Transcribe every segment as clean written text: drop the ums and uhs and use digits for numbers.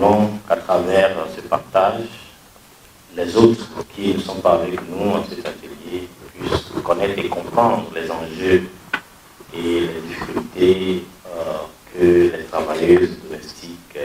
voulons qu'à travers ce partage, les autres qui ne sont pas avec nous à cet atelier puissent connaître et comprendre les enjeux et les difficultés que les travailleuses domestiques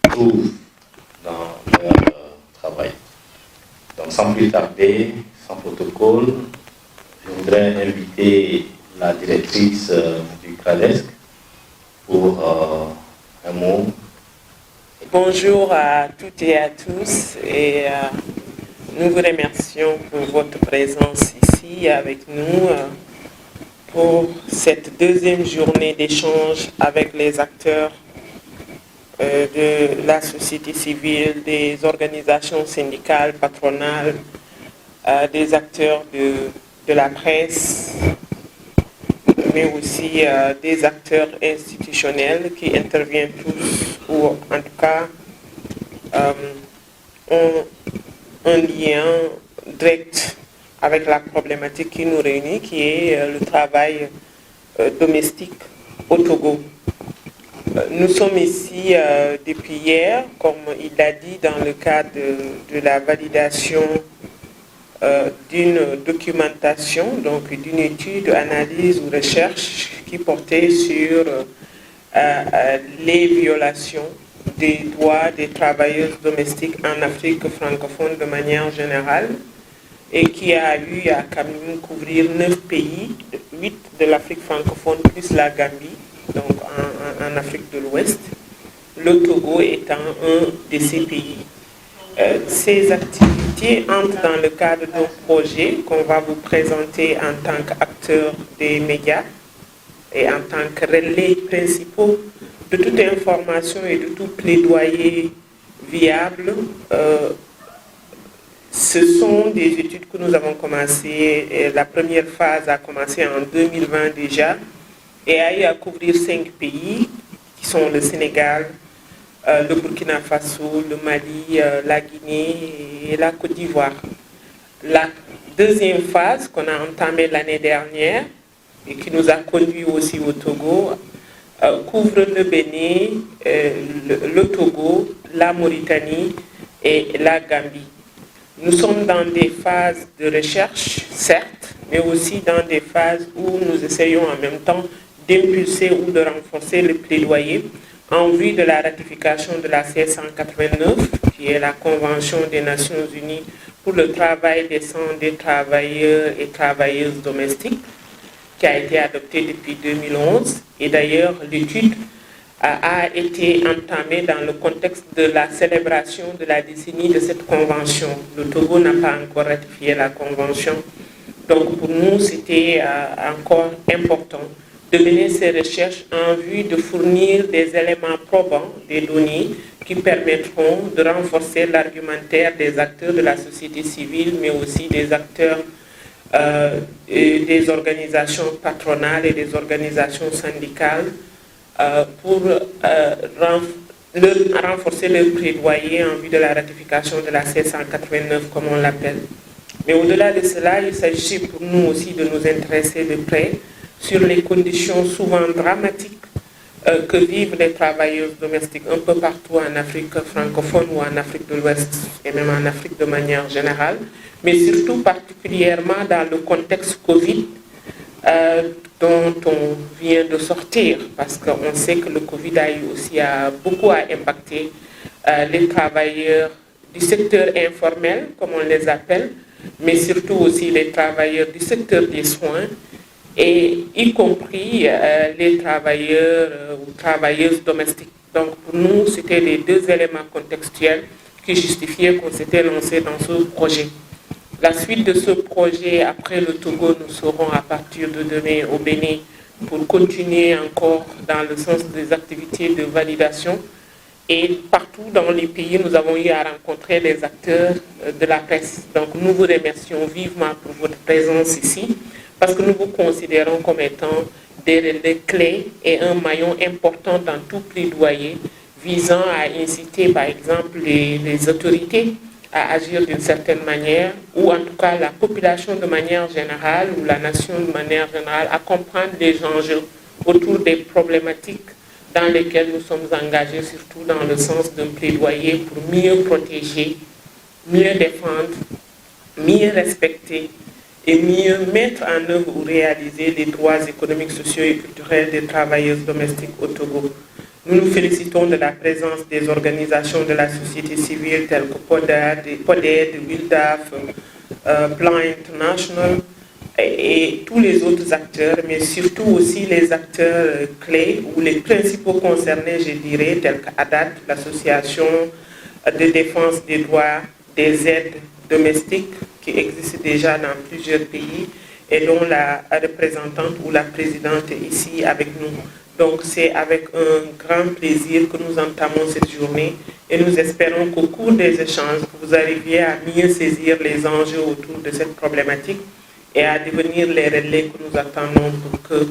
trouvent dans leur travail. Donc sans plus tarder, sans protocole, je voudrais inviter la directrice du CRADESC pour un mot. Bonjour à toutes et à tous et nous vous remercions pour votre présence ici avec nous pour cette deuxième journée d'échange avec les acteurs de la société civile, des organisations syndicales, patronales, des acteurs de la presse, mais aussi des acteurs institutionnels qui interviennent tous ou en tout cas ont un lien direct avec la problématique qui nous réunit, qui est le travail domestique au Togo. Nous sommes ici depuis hier, comme il l'a dit, dans le cadre de la validation d'une documentation, donc d'une étude, analyse ou recherche qui portait sur les violations des droits des travailleuses domestiques en Afrique francophone de manière générale et qui a eu à quand même couvrir 9 pays, 8 de l'Afrique francophone plus la Gambie, donc en Afrique de l'Ouest, le Togo étant un de ces pays. Ces activités entrent dans le cadre d'un projet qu'on va vous présenter en tant qu'acteur des médias et en tant que relais principaux de toute information et de tout plaidoyer viable. Ce sont des études que nous avons commencées, et la première phase a commencé en 2020 déjà et a eu à couvrir 5 pays qui sont le Sénégal, le Burkina Faso, le Mali, la Guinée et la Côte d'Ivoire. La deuxième phase qu'on a entamée l'année dernière et qui nous a conduit aussi au Togo couvre le Bénin, le Togo, la Mauritanie et la Gambie. Nous sommes dans des phases de recherche, certes, mais aussi dans des phases où nous essayons en même temps d'impulser ou de renforcer le plaidoyer en vue de la ratification de la C189, qui est la Convention des Nations Unies pour le travail décent des travailleurs et travailleuses domestiques, qui a été adoptée depuis 2011. Et d'ailleurs, l'étude a été entamée dans le contexte de la célébration de la décennie de cette convention. Le Togo n'a pas encore ratifié la convention. Donc pour nous, c'était encore important de mener ces recherches en vue de fournir des éléments probants, des données qui permettront de renforcer l'argumentaire des acteurs de la société civile, mais aussi des acteurs des organisations patronales et des organisations syndicales pour renforcer le plaidoyer en vue de la ratification de la C189, comme on l'appelle. Mais au-delà de cela, il s'agit pour nous aussi de nous intéresser de près sur les conditions souvent dramatiques que vivent les travailleuses domestiques un peu partout en Afrique francophone ou en Afrique de l'Ouest et même en Afrique de manière générale, mais surtout particulièrement dans le contexte Covid dont on vient de sortir, parce qu'on sait que le Covid a eu aussi beaucoup à impacter les travailleurs du secteur informel, comme on les appelle, mais surtout aussi les travailleurs du secteur des soins, et y compris les travailleurs ou travailleuses domestiques. Donc pour nous, c'était les deux éléments contextuels qui justifiaient qu'on s'était lancé dans ce projet. La suite de ce projet, après le Togo, nous serons à partir de demain au Bénin pour continuer encore dans le sens des activités de validation. Et partout dans les pays, nous avons eu à rencontrer les acteurs de la presse. Donc nous vous remercions vivement pour votre présence ici, parce que nous vous considérons comme étant des relais clés et un maillon important dans tout plaidoyer visant à inciter par exemple les autorités à agir d'une certaine manière, ou en tout cas la population de manière générale, ou la nation de manière générale, à comprendre les enjeux autour des problématiques dans lesquelles nous sommes engagés, surtout dans le sens d'un plaidoyer pour mieux protéger, mieux défendre, mieux respecter et mieux mettre en œuvre ou réaliser les droits économiques, sociaux et culturels des travailleuses domestiques au Togo. Nous nous félicitons de la présence des organisations de la société civile telles que PODED, WILDAF, Plan International et tous les autres acteurs, mais surtout aussi les acteurs clés ou les principaux concernés, je dirais, tels qu'ADAT, l'association de défense des droits des aides domestiques qui existe déjà dans plusieurs pays et dont la représentante ou la présidente est ici avec nous. Donc c'est avec un grand plaisir que nous entamons cette journée et nous espérons qu'au cours des échanges, que vous arriviez à mieux saisir les enjeux autour de cette problématique et à devenir les relais que nous attendons pour que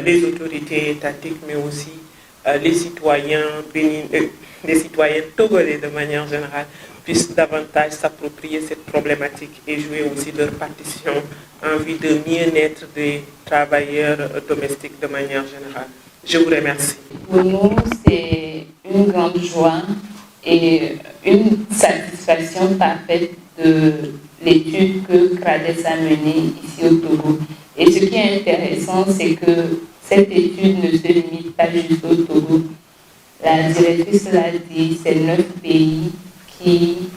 les autorités étatiques, mais aussi les citoyens togolais de manière générale, puissent davantage s'approprier cette problématique et jouer aussi leur partition en vue de mieux-être des travailleurs domestiques de manière générale. Je vous remercie. Pour nous, c'est une grande joie et une satisfaction parfaite de l'étude que CRADES a menée ici au Togo. Et ce qui est intéressant, c'est que cette étude ne se limite pas juste au Togo. La directrice l'a dit, c'est 9 pays qui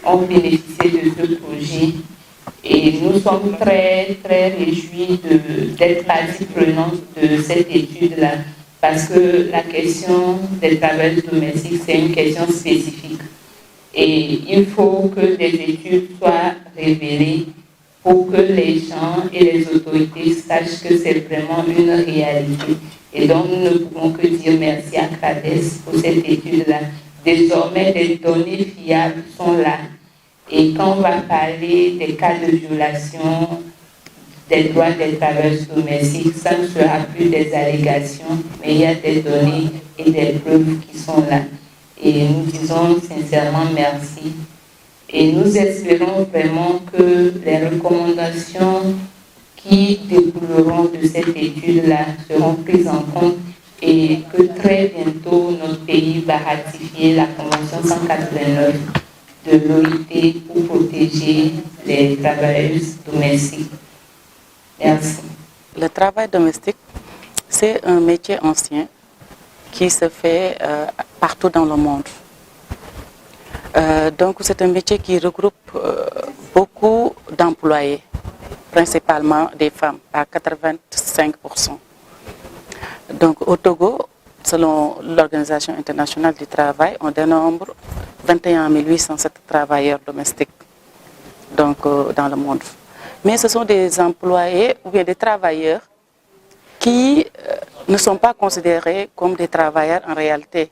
ont bénéficié de ce projet et nous sommes très réjouis d'être partie prenante de cette étude-là parce que la question des travailleurs domestiques, c'est une question spécifique et il faut que des études soient révélées pour que les gens et les autorités sachent que c'est vraiment une réalité. Et donc nous ne pouvons que dire merci à CRADES pour cette étude-là. Désormais, des données fiables sont là. Et quand on va parler des cas de violation des droits des travailleurs domestiques, ça ne sera plus des allégations, mais il y a des données et des preuves qui sont là. Et nous disons sincèrement merci. Et nous espérons vraiment que les recommandations qui découleront de cette étude-là seront prises en compte et que très bientôt notre pays va ratifier la Convention 189 de l'OIT pour protéger les travailleuses domestiques. Merci. Le travail domestique, c'est un métier ancien qui se fait partout dans le monde. Donc c'est un métier qui regroupe beaucoup d'employés, principalement des femmes, à 85%. Donc au Togo, selon l'Organisation internationale du travail, on dénombre 21 807 travailleurs domestiques donc, dans le monde. Mais ce sont des employés ou bien des travailleurs qui ne sont pas considérés comme des travailleurs en réalité,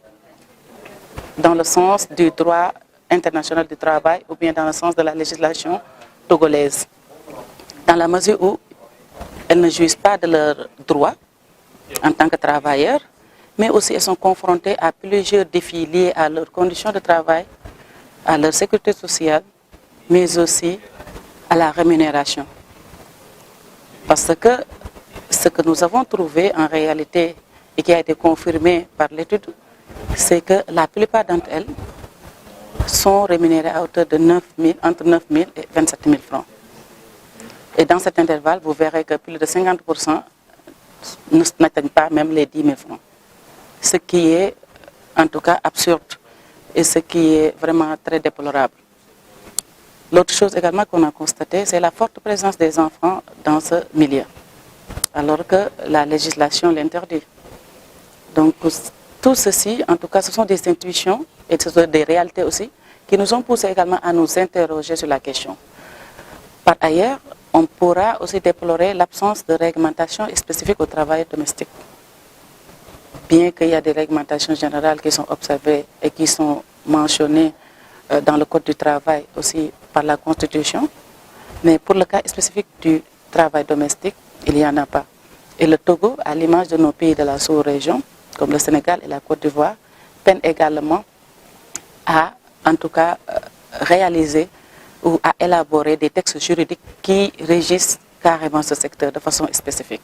dans le sens du droit international du travail ou bien dans le sens de la législation togolaise. Dans la mesure où elles ne jouissent pas de leurs droits en tant que travailleurs, mais aussi elles sont confrontées à plusieurs défis liés à leurs conditions de travail, à leur sécurité sociale, mais aussi à la rémunération. Parce que ce que nous avons trouvé en réalité et qui a été confirmé par l'étude, c'est que la plupart d'entre elles sont rémunérées à hauteur de entre 9 000 et 27 000 francs. Et dans cet intervalle, vous verrez que plus de 50% n'atteignent pas même les 10 000 francs. Ce qui est en tout cas absurde et ce qui est vraiment très déplorable. L'autre chose également qu'on a constaté, c'est la forte présence des enfants dans ce milieu, alors que la législation l'interdit. Donc tout ceci, en tout cas, ce sont des intuitions et ce sont des réalités aussi qui nous ont poussé également à nous interroger sur la question. Par ailleurs, on pourra aussi déplorer l'absence de réglementation spécifique au travail domestique. Bien qu'il y a des réglementations générales qui sont observées et qui sont mentionnées dans le Code du travail aussi par la Constitution, mais pour le cas spécifique du travail domestique, il n'y en a pas. Et le Togo, à l'image de nos pays de la sous-région, comme le Sénégal et la Côte d'Ivoire, peine également à, en tout cas, réaliser ou à élaborer des textes juridiques qui régissent carrément ce secteur de façon spécifique.